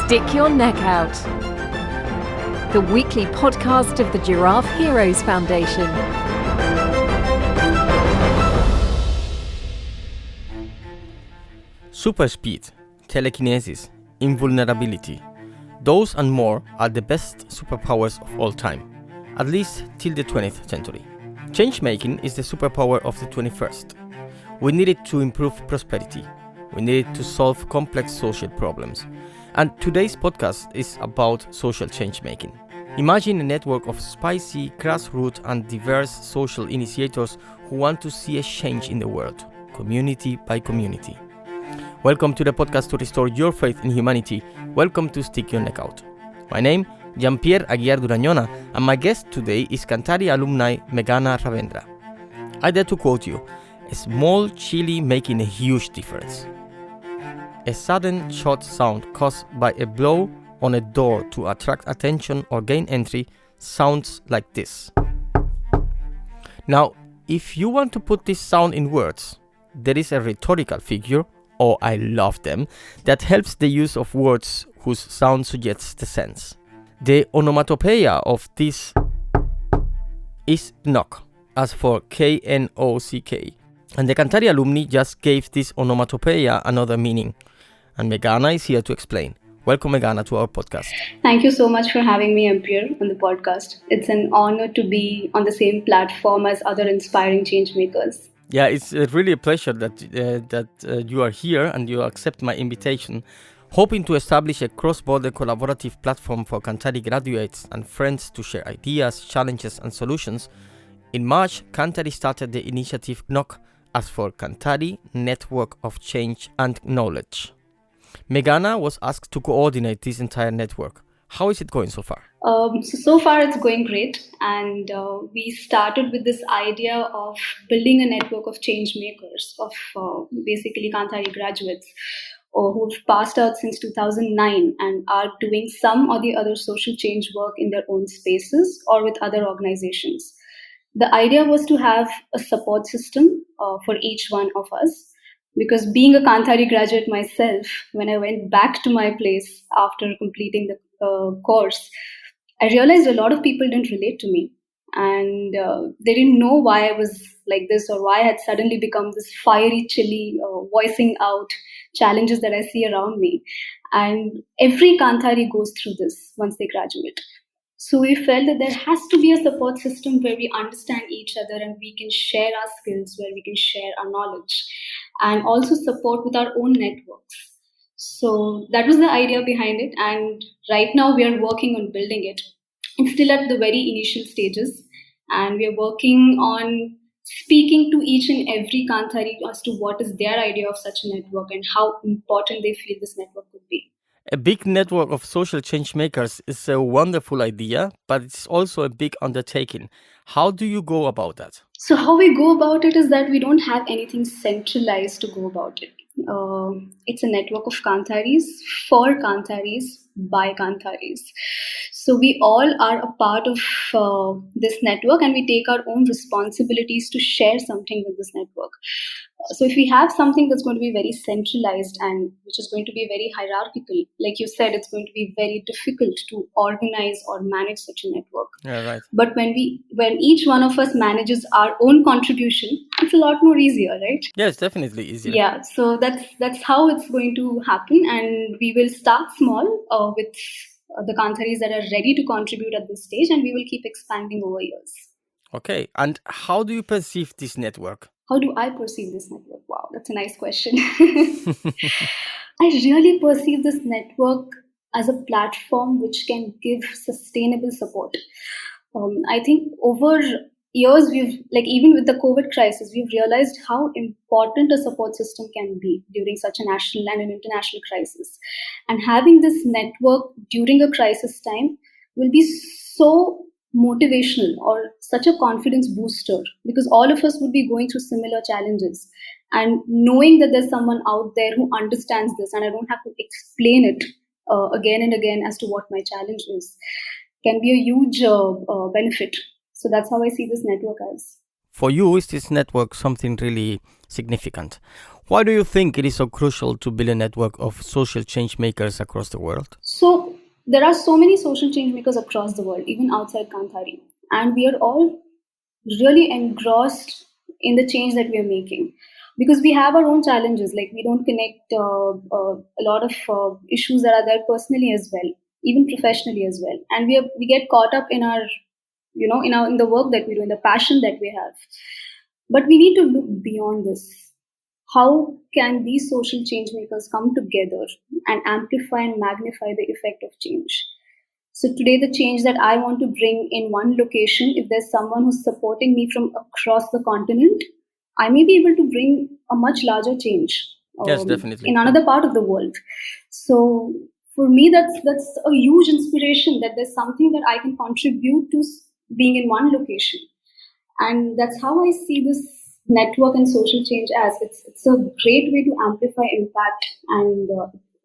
Stick Your Neck Out, the weekly podcast of the Giraffe Heroes Foundation. Super speed, telekinesis, invulnerability. Those and more are the best superpowers of all time, at least till the 20th century. Change-making is the superpower of the 21st. We need it to improve prosperity. We need it to solve complex social problems. And today's podcast is about social change-making. Imagine a network of spicy, grassroots and diverse social initiators who want to see a change in the world, community by community. Welcome to the podcast to restore your faith in humanity. Welcome to Stick Your Neck Out. My name, Jean-Pierre Aguiar Durañona, and my guest today is Kanthari alumni Meghana Raveendra. I dare to quote you, a small chili making a huge difference. A sudden short sound caused by a blow on a door to attract attention or gain entry sounds like this. Now, if you want to put this sound in words, there is a rhetorical figure, or I love them, that helps the use of words whose sound suggests the sense. The onomatopoeia of this is knock, as for K-N-O-C-K. And the Kanthari alumni just gave this onomatopoeia another meaning. And Meghana is here to explain. Welcome, Meghana, to our podcast. Thank you so much for having me, Jean-Pierre, on the podcast. It's an honor to be on the same platform as other inspiring change makers. Yeah, it's really a pleasure that you are here and you accept my invitation, hoping to establish a cross-border collaborative platform for Kanthari graduates and friends to share ideas, challenges and solutions. In March, Kanthari started the initiative KNOCK, as for Kanthari Network of Change and Knowledge. Meghana was asked to coordinate this entire network. How is it going so far? So far it's going great, and we started with this idea of building a network of change makers, of basically Kanthari graduates who've passed out since 2009 and are doing some or the other social change work in their own spaces or with other organizations. The idea was to have a support system for each one of us. Because being a Kanthari graduate myself, when I went back to my place after completing the course, I realized a lot of people didn't relate to me. And they didn't know why I was like this or why I had suddenly become this fiery chili, voicing out challenges that I see around me. And every Kanthari goes through this once they graduate. So we felt that there has to be a support system where we understand each other and we can share our skills, where we can share our knowledge, and also support with our own networks. So that was the idea behind it. And right now we are working on building it. It's still at the very initial stages. And we are working on speaking to each and every Kanthari as to what is their idea of such a network and how important they feel this network could be. A big network of social change makers is a wonderful idea, but it's also a big undertaking. How do you go about that? So how we go about it is that we don't have anything centralized to go about it. It's a network of Kantharis for Kantharis by Kantharis. So we all are a part of this network, and we take our own responsibilities to share something with this network. So if we have something that's going to be very centralized and which is going to be very hierarchical, like you said, it's going to be very difficult to organize or manage such a network. Yeah, right. But when each one of us manages our own contribution, it's a lot more easier, right? Yeah, it's definitely easier. Yeah, so that's how it's going to happen, and we will start small with the Kantharis that are ready to contribute at this stage, and we will keep expanding over years. Okay, and how do you perceive this network? How do I perceive this network? Wow, that's a nice question. I really perceive this network as a platform which can give sustainable support. I think over years, even with the COVID crisis, we've realized how important a support system can be during such a national and an international crisis. And having this network during a crisis time will be so motivational or such a confidence booster, because all of us would be going through similar challenges, and knowing that there's someone out there who understands this and I don't have to explain it again and again as to what my challenge is can be a huge benefit. So that's how I see this network as. For you, is this network something really significant? Why do you think it is so crucial to build a network of social change makers across the world? So there are so many social change makers across the world, even outside Kanthari, and we are all really engrossed in the change that we are making because we have our own challenges. Like we don't connect a lot of issues that are there personally as well, even professionally as well, and we get caught up in our in the work that we do, in the passion that we have. But we need to look beyond this. How can these social change makers come together and amplify and magnify the effect of change? So today, the change that I want to bring in one location, if there's someone who's supporting me from across the continent, I may be able to bring a much larger change Yes, definitely. in another part of the world. So for me, that's a huge inspiration that there's something that I can contribute to being in one location, and that's how I see this network and social change as it's a great way to amplify impact and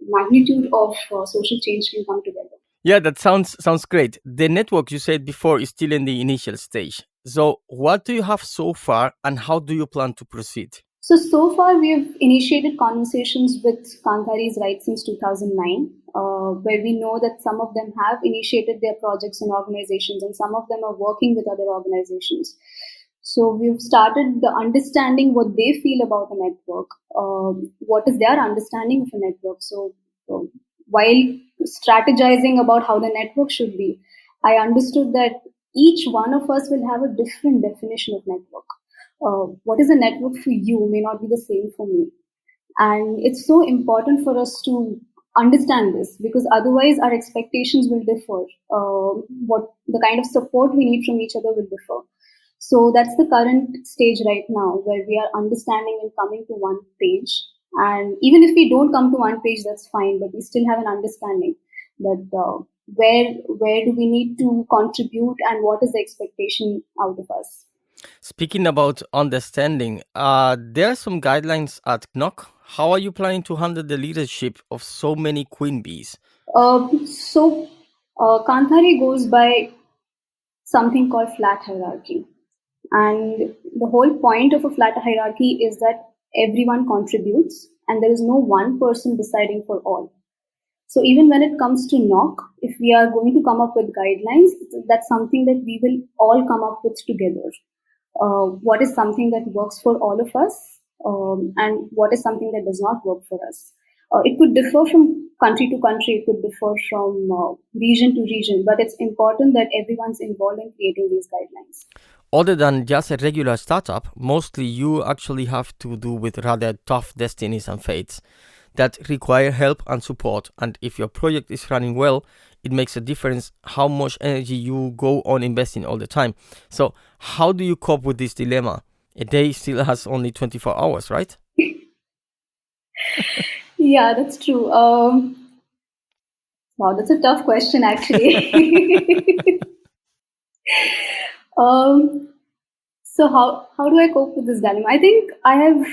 magnitude of social change can come together. Yeah, that sounds great. The network you said before is still in the initial stage. So, what do you have so far, and how do you plan to proceed? So far, we have initiated conversations with Kantharis right since 2009, where we know that some of them have initiated their projects in organizations and some of them are working with other organizations. So we've started understanding what they feel about a network, what is their understanding of a network. So while strategizing about how the network should be, I understood that each one of us will have a different definition of network. What is a network for you may not be the same for me. And it's so important for us to understand this because otherwise our expectations will differ. What the kind of support we need from each other will differ. So that's the current stage right now where we are understanding and coming to one page. And even if we don't come to one page, that's fine, but we still have an understanding that where do we need to contribute and what is the expectation out of us. Speaking about understanding, there are some guidelines at KNOC. How are you planning to handle the leadership of so many queen bees? Kanthari goes by something called flat hierarchy. And the whole point of a flat hierarchy is that everyone contributes and there is no one person deciding for all. So even when it comes to knock, if we are going to come up with guidelines, that's something that we will all come up with together. What is something that works for all of us and what is something that does not work for us. It could differ from country to country, it could differ from region to region, but it's important that everyone's involved in creating these guidelines. Other than just a regular startup, mostly you actually have to do with rather tough destinies and fates that require help and support. And if your project is running well, it makes a difference how much energy you go on investing all the time. So how do you cope with this dilemma? A day still has only 24 hours, right? Yeah, that's true. Wow, that's a tough question, actually. So how do I cope with this dilemma? I think I've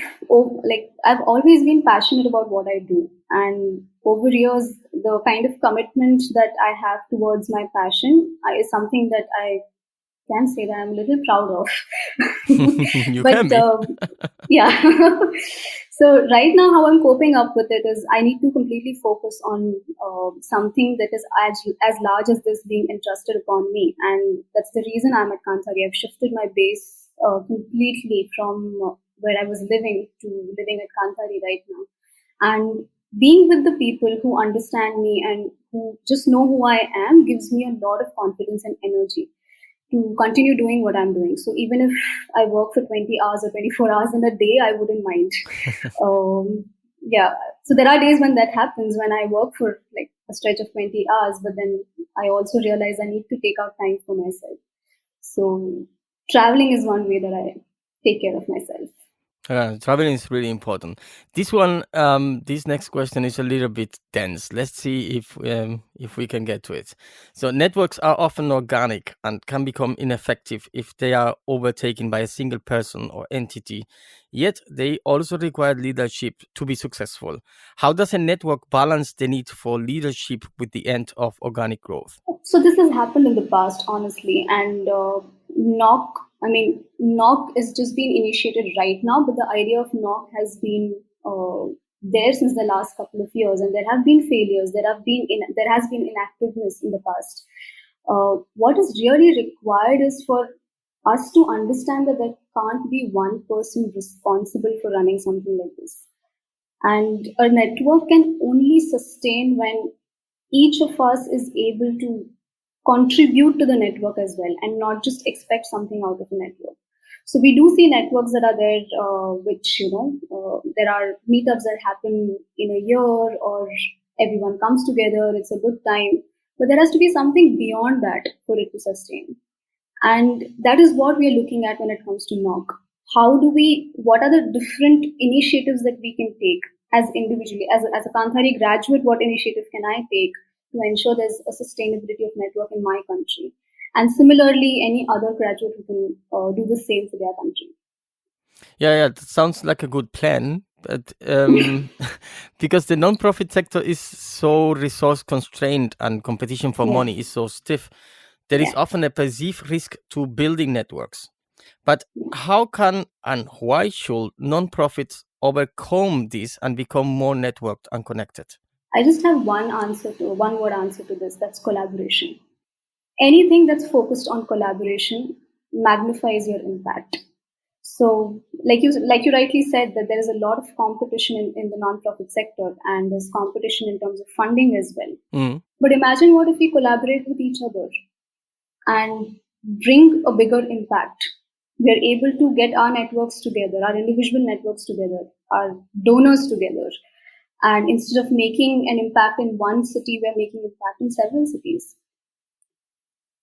always been passionate about what I do, and over years, the kind of commitment that I have towards my passion is something that I can say that I'm a little proud of. You But can be. yeah. So right now, how I'm coping up with it is I need to completely focus on something that is as large as this being entrusted upon me, and that's the reason I'm at Kanthari. I've shifted my base completely from where I was living to living at Kanthari right now, and being with the people who understand me and who just know who I am gives me a lot of confidence and energy to continue doing what I'm doing. So even if I work for 20 hours or 24 hours in a day, I wouldn't mind. Yeah. So there are days when that happens, when I work for like a stretch of 20 hours, but then I also realize I need to take out time for myself. So traveling is one way that I take care of myself. Traveling is really important. This next question is a little bit dense. Let's see if we can get to it. So networks are often organic and can become ineffective if they are overtaken by a single person or entity. Yet they also require leadership to be successful. How does a network balance the need for leadership with the end of organic growth? So this has happened in the past, honestly, and knock, knock is just been initiated right now, but the idea of knock has been there since the last couple of years, and there have been failures, there has been inactiveness in the past. What is really required is for us to understand that there can't be one person responsible for running something like this. And a network can only sustain when each of us is able to contribute to the network as well and not just expect something out of a network. So we do see networks that are there, which, there are meetups that happen in a year, or everyone comes together, it's a good time. But there has to be something beyond that for it to sustain. And that is what we are looking at when it comes to knock. What are the different initiatives that we can take as individually, as a Kanthari graduate, what initiative can I take to ensure there's a sustainability of network in my country? And similarly, any other graduate who can do the same for their country. Yeah, that sounds like a good plan. But because the non-profit sector is so resource constrained and competition for money is so stiff, there is often a perceived risk to building networks. But how can and why should non-profits overcome this and become more networked and connected? I just have one word answer to this. That's collaboration. Anything that's focused on collaboration magnifies your impact. So, like you rightly said, that there is a lot of competition in the non-profit sector, and there's competition in terms of funding as well. But imagine what if we collaborate with each other and bring a bigger impact. We are able to get our networks together, our individual networks together, our donors together. And instead of making an impact in one city, we're making impact in several cities.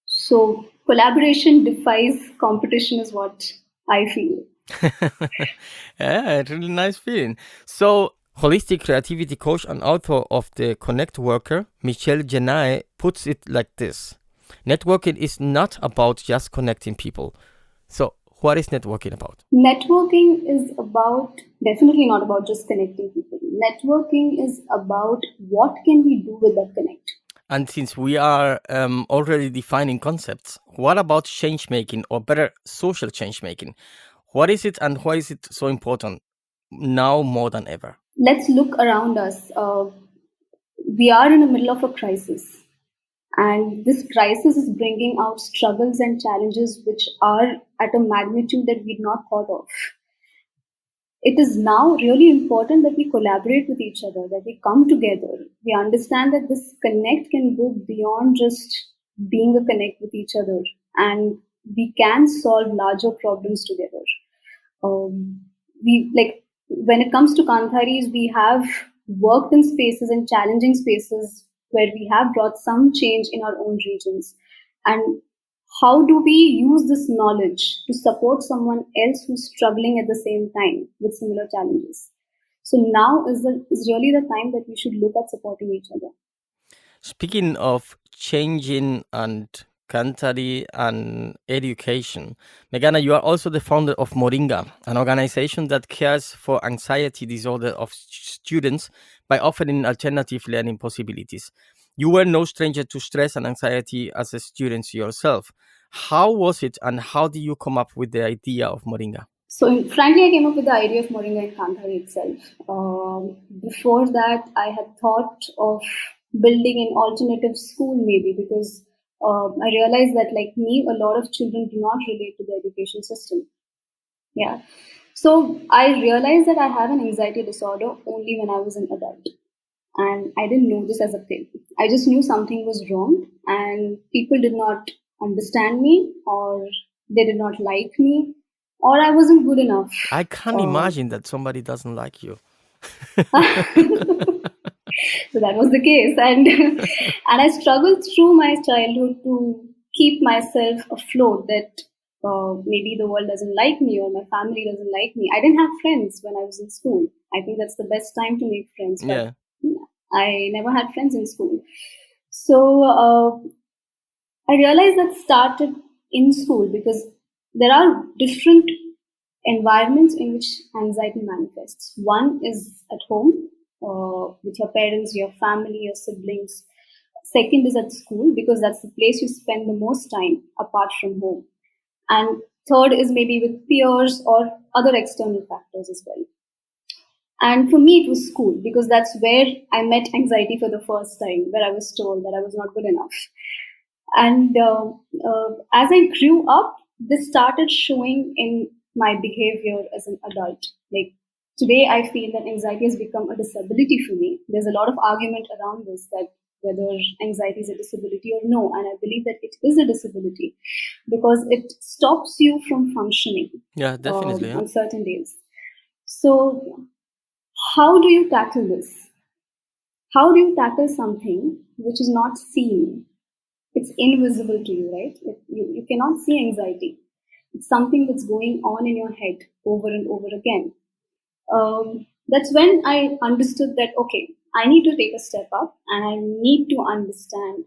So collaboration defies competition is what I feel. Yeah, really nice feeling. So, holistic creativity coach and author of The Connect Worker, Michelle Genaye, puts it like this. Networking is not about just connecting people. So, what is networking about? Networking is definitely not about just connecting people. Networking is about what can we do with that connect. And since we are already defining concepts, what about change making, or better, social change making? What is it and why is it so important now more than ever? Let's look around us. We are in the middle of a crisis. And this crisis is bringing out struggles and challenges which are at a magnitude that we'd not thought of. It is now really important that we collaborate with each other, that we come together. We understand that this connect can go beyond just being a connect with each other, and we can solve larger problems together. When it comes to kantharis, we have worked in spaces and challenging spaces where we have brought some change in our own regions. And how do we use this knowledge to support someone else who's struggling at the same time with similar challenges? So now is really the time that we should look at supporting each other. Speaking of changing and kanthari and education, Meghana, you are also the founder of Moringa, an organization that cares for anxiety disorder of students by offering alternative learning possibilities. You were no stranger to stress and anxiety as a student yourself. How was it, and how did you come up with the idea of Moringa? So, frankly, I came up with the idea of Moringa and Kanthari itself. Before that, I had thought of building an alternative school, maybe, because I realized that, like me, a lot of children do not relate to the education system. Yeah. So, I realized that I have an anxiety disorder only when I was an adult. And I didn't know this as a kid. I just knew something was wrong, and people did not understand me, or they did not like me, or I wasn't good enough. I can't imagine that somebody doesn't like you. So that was the case, and and I struggled through my childhood to keep myself afloat. That maybe the world doesn't like me, or my family doesn't like me. I didn't have friends when I was in school. I think that's the best time to make friends. But I never had friends in school. So I realized that started in school, because there are different environments in which anxiety manifests. One is at home, with your parents, your family, your siblings. Second is at school, because that's the place you spend the most time apart from home. And third is maybe with peers or other external factors as well. And for me, it was school because that's where I met anxiety for the first time, where I was told that I was not good enough. And as I grew up, this started showing in my behavior as an adult. Like today, I feel that anxiety has become a disability for me. There's a lot of argument around this that whether anxiety is a disability or no. And I believe that it is a disability because it stops you from functioning Yeah, definitely. Yeah. on certain days. So, how do you tackle this? How do you tackle something which is not seen? It's invisible to you, right? You cannot see anxiety. It's something that's going on in your head over and over again. That's when I understood that, okay, I need to take a step up and I need to understand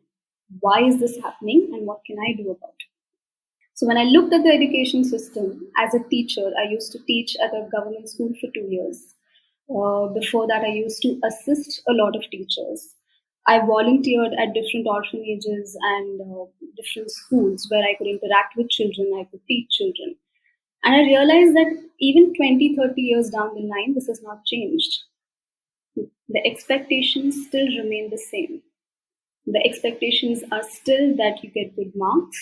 why is this happening and what can I do about it. So when I looked at the education system as a teacher, I used to teach at a government school for 2 years. Before that, I used to assist a lot of teachers. I volunteered at different orphanages and different schools where I could interact with children, I could teach children. And I realized that even 20, 30 years down the line, this has not changed. The expectations still remain the same. The expectations are still that you get good marks,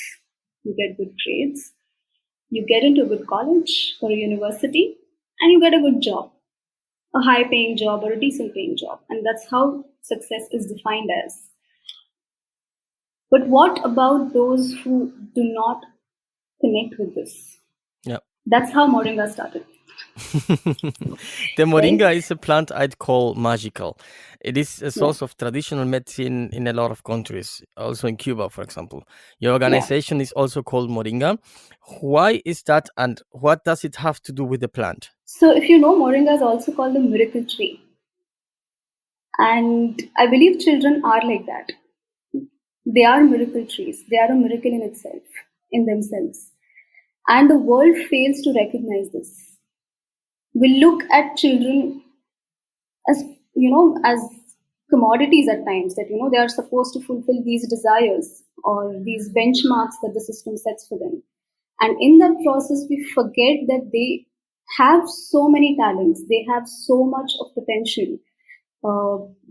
you get good grades, you get into a good college or a university, and you get a good job, a high paying job or a decent paying job. And that's how success is defined as. But what about those who do not connect with this? Yeah. That's how Moringa started. The moringa Right? is a plant I'd call magical. It is a source of traditional medicine in a lot of countries, also in Cuba, for example. Your organization is also called Moringa. Why is that, and what does it have to do with the plant? So, if you know, Moringa is also called the miracle tree. And I believe children are like that. They are miracle trees. They are a miracle in itself, in themselves. And the world fails to recognize this. We look at children as, as commodities at times, that, they are supposed to fulfill these desires or these benchmarks that the system sets for them. And in that process, we forget that they have so many talents, they have so much of potential,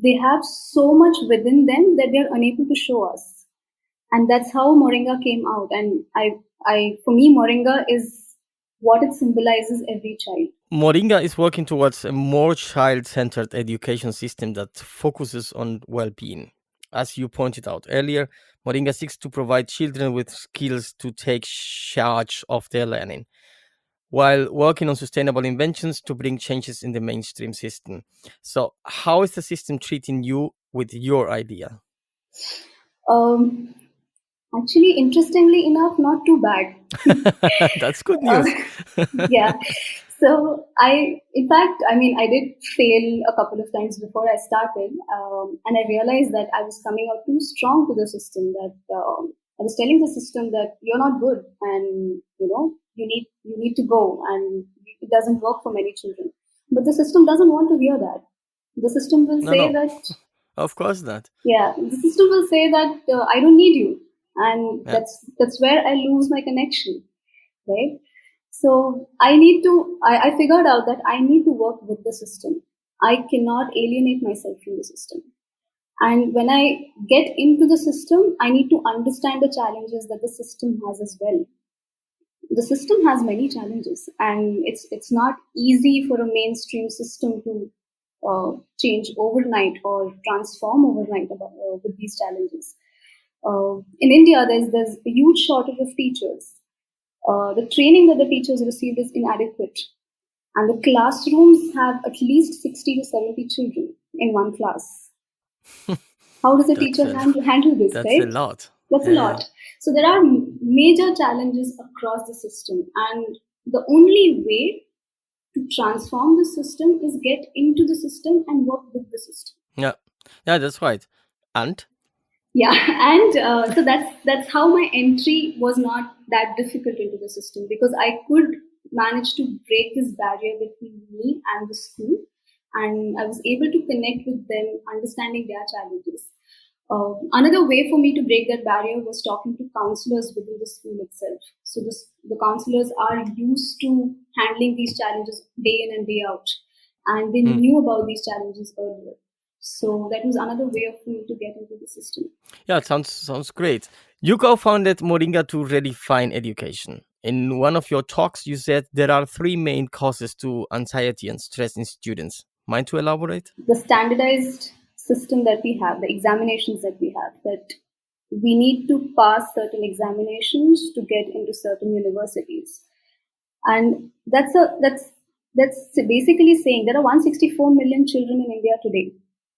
they have so much within them that they're unable to show us. And that's how Moringa came out. And for me, Moringa is what it symbolizes every child. Moringa is working towards a more child-centered education system that focuses on well-being. As you pointed out earlier, Moringa seeks to provide children with skills to take charge of their learning, while working on sustainable inventions to bring changes in the mainstream system. So, how is the system treating you with your idea? Um, Actually, interestingly enough, not too bad. That's good Uh, news. yeah. So in fact, I did fail a couple of times before I started, and I realized that I was coming out too strong to the system. That I was telling the system that you're not good, and you need to go, and it doesn't work for many children. But the system doesn't want to hear that. The system will say No, that, of course not. yeah, the system will say that I don't need you, and Yeah. that's where I lose my connection, right? So I figured out that I need to work with the system. I cannot alienate myself from the system. And when I get into the system, I need to understand the challenges that the system has as well. The system has many challenges, and it's not easy for a mainstream system to change overnight or transform overnight with these challenges. In India, there's a huge shortage of teachers. The training that the teachers receive is inadequate, and the classrooms have at least 60 to 70 children in one class. How does a That's teacher a, handle this, that's a right? lot. That's a Yeah. lot. So there are major challenges across the system, and the only way to transform the system is get into the system and work with the system. Yeah. Yeah, that's right. And Yeah, and so that's how my entry was not that difficult into the system, because I could manage to break this barrier between me and the school, and I was able to connect with them, understanding their challenges. Another way for me to break that barrier was talking to counselors within the school itself. So the counselors are used to handling these challenges day in and day out, and they knew about these challenges earlier. So that was another way for me to get into the system. Yeah, it sounds great. You co-founded Moringa to redefine education. In one of your talks, you said there are three main causes to anxiety and stress in students. Mind to elaborate? The standardized system that we have, the examinations that we have, that we need to pass certain examinations to get into certain universities. And that's basically saying there are 164 million children in India today.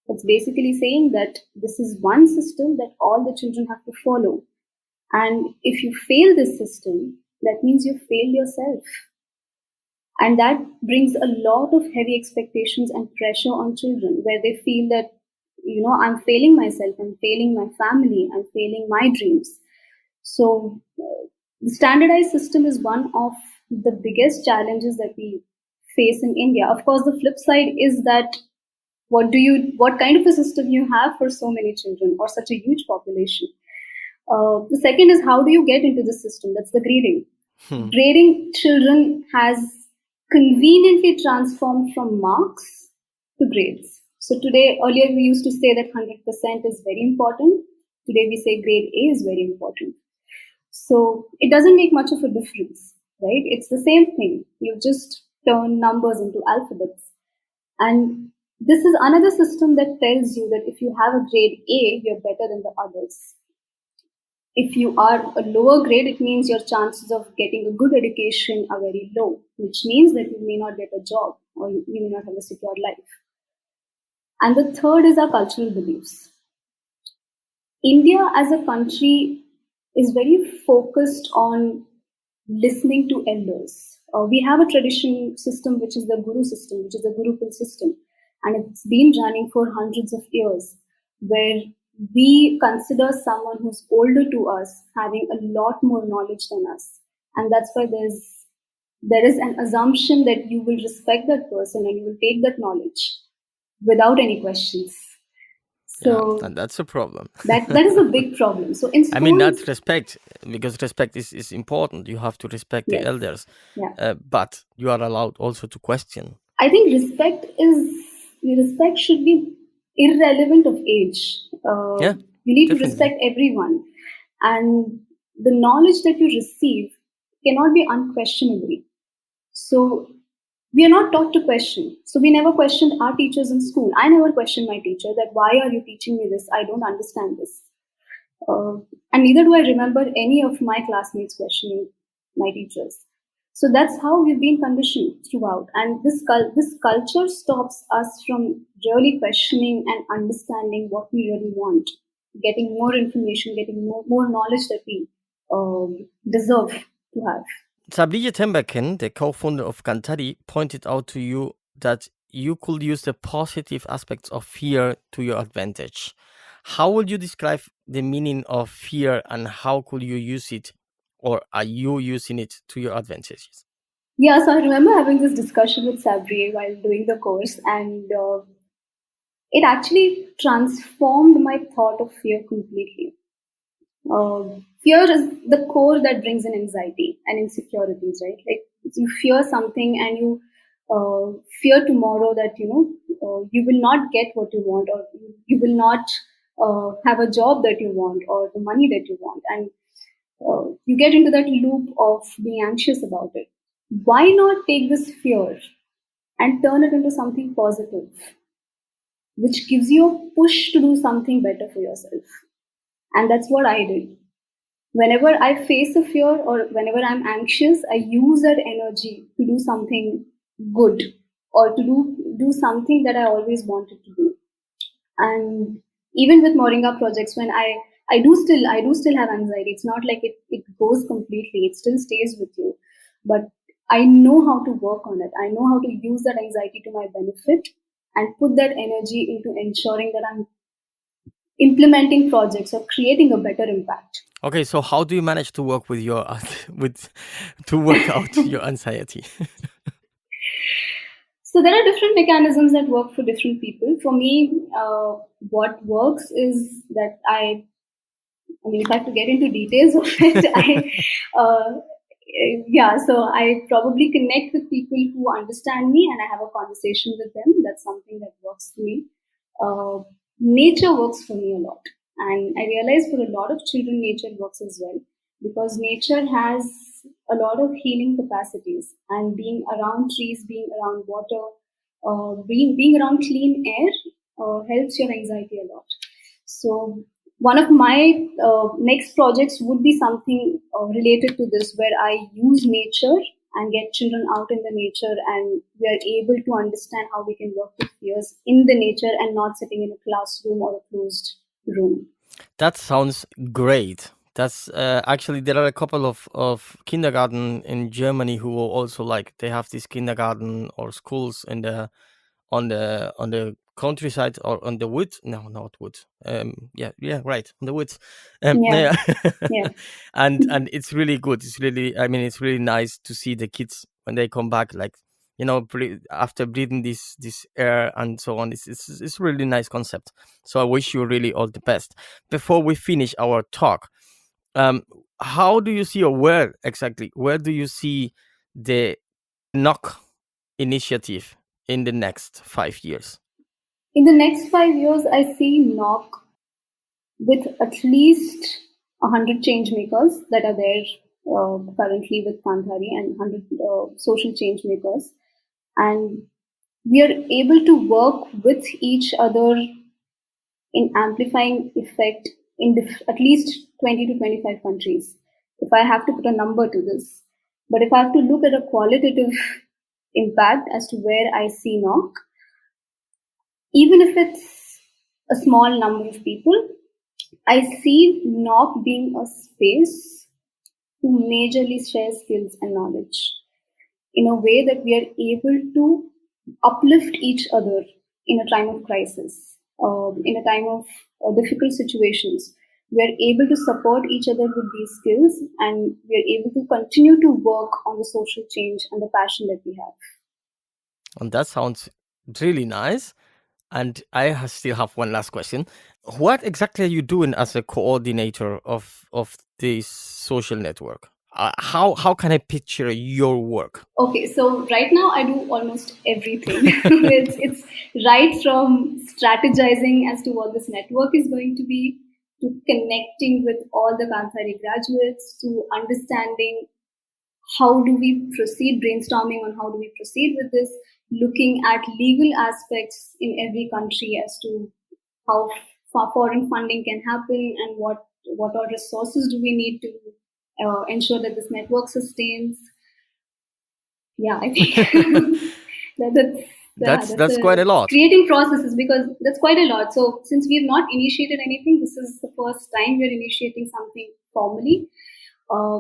That's basically saying that this is one system that all the children have to follow. And if you fail this system, that means you fail yourself. And that brings a lot of heavy expectations and pressure on children, where they feel that, I'm failing myself, I'm failing my family, I'm failing my dreams. So the standardized system is one of the biggest challenges that we face in India. Of course, the flip side is that what kind of a system you have for so many children or such a huge population. The second is, how do you get into the system? That's the grading. Grading children has conveniently transformed from marks to grades. So earlier we used to say that 100% is very important. Today we say grade A is very important. So it doesn't make much of a difference, right? It's the same thing. You just turn numbers into alphabets. And this is another system that tells you that if you have a grade A, you're better than the others. If you are a lower grade, it means your chances of getting a good education are very low, which means that you may not get a job or you may not have a secure life. And the third is our cultural beliefs. India as a country is very focused on listening to elders. We have a tradition system, which is the Guru system, which is the Gurukul system. And it's been running for hundreds of years, where we consider someone who's older to us having a lot more knowledge than us. And that's why there is an assumption that you will respect that person and you will take that knowledge without any questions. So and that's a problem. that is a big problem. So in schools, I mean, not respect, because respect is important. You have to respect the elders. Yeah. But you are allowed also to question. I think respect should be irrelevant of age. You need definitely. to respect everyone. And the knowledge that you receive cannot be unquestionable. So we are not taught to question. So we never questioned our teachers in school. I never questioned my teacher that, why are you teaching me this? I don't understand this. And neither do I remember any of my classmates questioning my teachers. So that's how we've been conditioned throughout. And this culture stops us from really questioning and understanding what we really want, getting more information, getting more knowledge that we deserve to have. Sabriye Tembaken, the co-founder of Kanthari, pointed out to you that you could use the positive aspects of fear to your advantage. How would you describe the meaning of fear, and how could you use it, or are you using it to your advantages? Yeah, so I remember having this discussion with Sabriye while doing the course, and it actually transformed my thought of fear completely. Fear is the core that brings in anxiety and insecurities, right? Like, you fear something and you fear tomorrow that you will not get what you want, or you will not have a job that you want, or the money that you want, and you get into that loop of being anxious about it. Why not take this fear and turn it into something positive, which gives you a push to do something better for yourself? And that's what I did. Whenever I face a fear or whenever I'm anxious, I use that energy to do something good, or to do something that I always wanted to do. And even with Moringa projects, when I do still have anxiety. It's not like it goes completely. It still stays with you. But I know how to work on it. I know how to use that anxiety to my benefit and put that energy into ensuring that I'm implementing projects or creating a better impact. Okay, so how do you manage to work with to work out your anxiety? So there are different mechanisms that work for different people. For me, what works is that if I have to get into details of it, so I probably connect with people who understand me and I have a conversation with them. That's something that works for me. Uh, Nature works for me a lot. And I realize for a lot of children, nature works as well because nature has a lot of healing capacities. And being around trees, being around water, being around clean air helps your anxiety a lot. So one of my next projects would be something related to this, where I use nature and get children out in the nature, and we are able to understand how we can work with fears in the nature and not sitting in a classroom or a closed room. That sounds great. That's actually, there are a couple of kindergarten in Germany who are also like, they have this kindergarten or schools in the on the countryside or on the woods. No, not woods. Yeah, right, on the woods. Yeah, Yeah. yeah, And it's really good. It's really, I mean, it's really nice to see the kids when they come back, like, after breathing this air and so on. It's really nice concept. So I wish you really all the best. Before we finish our talk, um, how do you see, or where do you see the knock initiative in the next 5 years? in the next 5 years, I see knock with at least 100 change makers that are there currently with Kanthari, and 100 social change makers. And we are able to work with each other in amplifying effect in at least 20 to 25 countries. If I have to put a number to this, but if I have to look at a qualitative impact as to where I see knock, even if it's a small number of people, I see knock being a space to majorly share skills and knowledge in a way that we are able to uplift each other in a time of crisis, in a time of difficult situations. We are able to support each other with these skills, and we are able to continue to work on the social change and the passion that we have. And that sounds really nice. And still have one last question. What exactly are you doing as a coordinator of this social network? How can I picture your work? Okay, so right now I do almost everything. It's right from strategizing as to what this network is going to be, to connecting with all the Kanthari graduates, to understanding how do we proceed, brainstorming on how do we proceed with this, looking at legal aspects in every country as to how foreign funding can happen, and what all resources do we need to ensure that this network sustains. Yeah, I think That's quite a lot. Creating processes, because that's quite a lot. So since we have not initiated anything, this is the first time we are initiating something formally.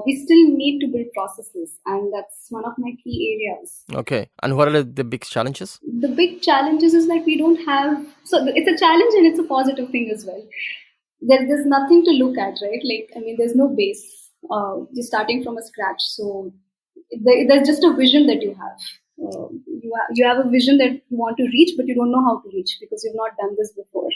We still need to build processes, and that's one of my key areas. Okay. And what are the big challenges? The big challenges is that we don't have. So it's a challenge and it's a positive thing as well. There's nothing to look at, right? Like, I mean, there's no base. You're starting from a scratch. So there's just a vision that you have. You have a vision that you want to reach, but you don't know how to reach because you've not done this before.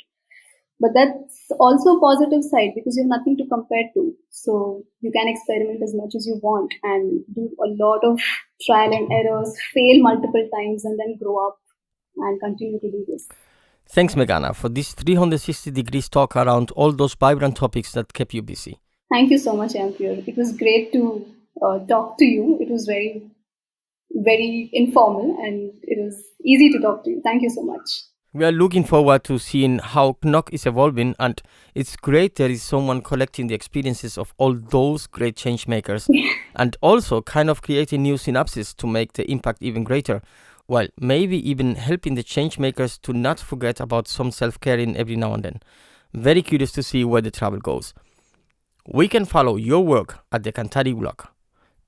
But that's also a positive side because you have nothing to compare to. So you can experiment as much as you want and do a lot of trial and errors, fail multiple times, and then grow up and continue to do this. Thanks, Meghana, for this 360 degrees talk around all those vibrant topics that kept you busy. Thank you so much, Ampere. It was great to talk to you. It was very, very informal, and it was easy to talk to you. Thank you so much. We are looking forward to seeing how Knock is evolving, and it's great there is someone collecting the experiences of all those great change makers and also kind of creating new synapses to make the impact even greater, while maybe even helping the change makers to not forget about some self-caring every now and then. Very curious to see where the travel goes. We can follow your work at the Kanthari blog.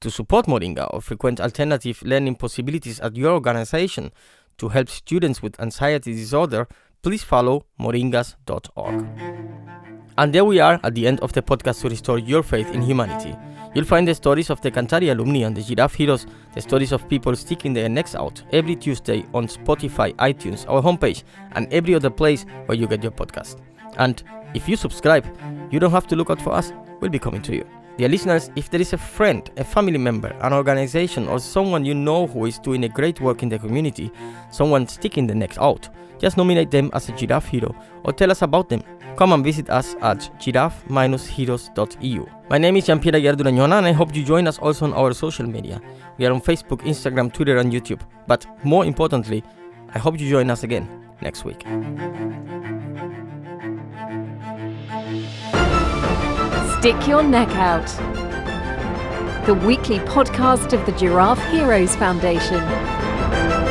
To support Moringa or frequent alternative learning possibilities at your organization to help students with anxiety disorder, please follow moringas.org. And there we are at the end of the podcast to restore your faith in humanity. You'll find the stories of the Kanthari alumni and the Giraffe heroes, the stories of people sticking their necks out every Tuesday on Spotify, iTunes, our homepage, and every other place where you get your podcast. And if you subscribe, you don't have to look out for us. We'll be coming to you. Dear listeners, if there is a friend, a family member, an organization, or someone you know who is doing a great work in the community, someone sticking the necks out, just nominate them as a Giraffe hero or tell us about them. Come and visit us at giraffe-heroes.eu. My name is Gianpiero Duragnona and I hope you join us also on our social media. We are on Facebook, Instagram, Twitter and YouTube. But more importantly, I hope you join us again next week. Stick Your Neck Out, the weekly podcast of the Giraffe Heroes Foundation.